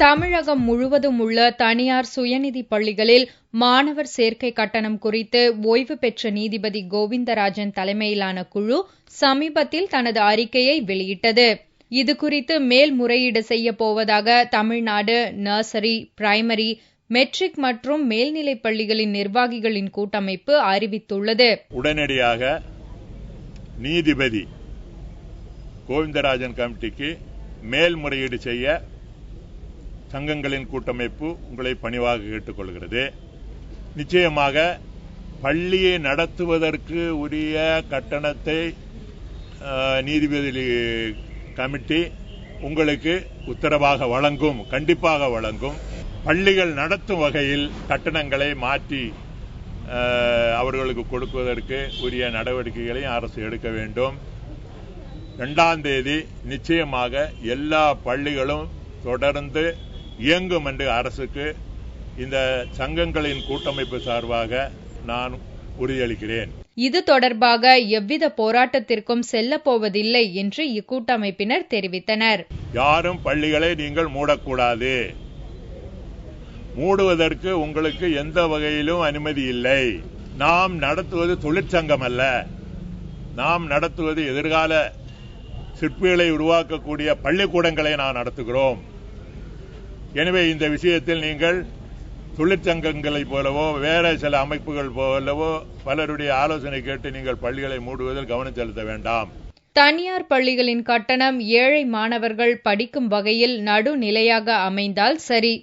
தமிழகம் முழுவதும் உள்ள தனியார் சுயநிதி பள்ளிகளில் மாணவர் சேர்க்கை கட்டணம் குறித்து ஓய்வு பெற்ற நீதிபதி கோவிந்தராஜன் தலைமையிலான குழு சமீபத்தில் தனது அறிக்கையை வெளியிட்டது. இதுகுறித்து மேல்முறையீடு செய்யப்போவதாக தமிழ்நாடு நர்சரி, பிரைமரி, மெட்ரிக் மற்றும் மேல்நிலைப் பள்ளிகளின் நிர்வாகிகளின் கூட்டமைப்பு அறிவித்துள்ளது. உடனடியாக நீதிபதி கோவிந்தராஜன் கமிட்டிக்கு மேல்முறையீடு செய்ய சங்கங்களின் கூட்டமைப்பு உங்களை பணிவாக கேட்டுக்கொள்கிறது. நிச்சயமாக பள்ளியை நடத்துவதற்கு உரிய கட்டணத்தை நீதிபதி கமிட்டி உங்களுக்கு உத்தரவாக வழங்கும், கண்டிப்பாக வழங்கும். பள்ளிகள் நடத்தும் வகையில் கட்டணங்களை மாற்றி அவர்களுக்கு கொடுப்பதற்கு உரிய நடவடிக்கைகளையும் அரசு எடுக்க வேண்டும். 2ஆம் தேதி நிச்சயமாக எல்லா பள்ளிகளும் தொடர்ந்து இயங்கும் என்று அரசுக்கு இந்த சங்கங்களின் கூட்டமைப்பு சார்பாக நான் உறுதியளிக்கிறேன். இது தொடர்பாக எவ்வித போராட்டத்திற்கும் செல்லப்போவதில்லை என்று இக்கூட்டமைப்பினர் தெரிவித்தனர். யாரும் பள்ளிகளை நீங்கள் மூடக்கூடாது, மூடுவதற்கு உங்களுக்கு எந்த வகையிலும் அனுமதி இல்லை. நாம் நடத்துவது தொழிற்சங்கம் அல்ல, நாம் நடத்துவது எதிர்கால சிற்பிகளை உருவாக்கக்கூடிய பள்ளிக்கூடங்களை நாம் நடத்துகிறோம். எனவே இந்த விஷயத்தில் நீங்கள் தொழிற்சங்கங்களைப் போலவோ வேற சில அமைப்புகள் போலவோ பலருடைய ஆலோசனை கேட்டு நீங்கள் பள்ளிகளை மூடுவதில் கவனம் செலுத்த வேண்டாம். தனியார் பள்ளிகளின் கட்டணம் ஏழை மாணவர்கள் படிக்கும் வகையில் நடுநிலையாக அமைந்தால் சரி.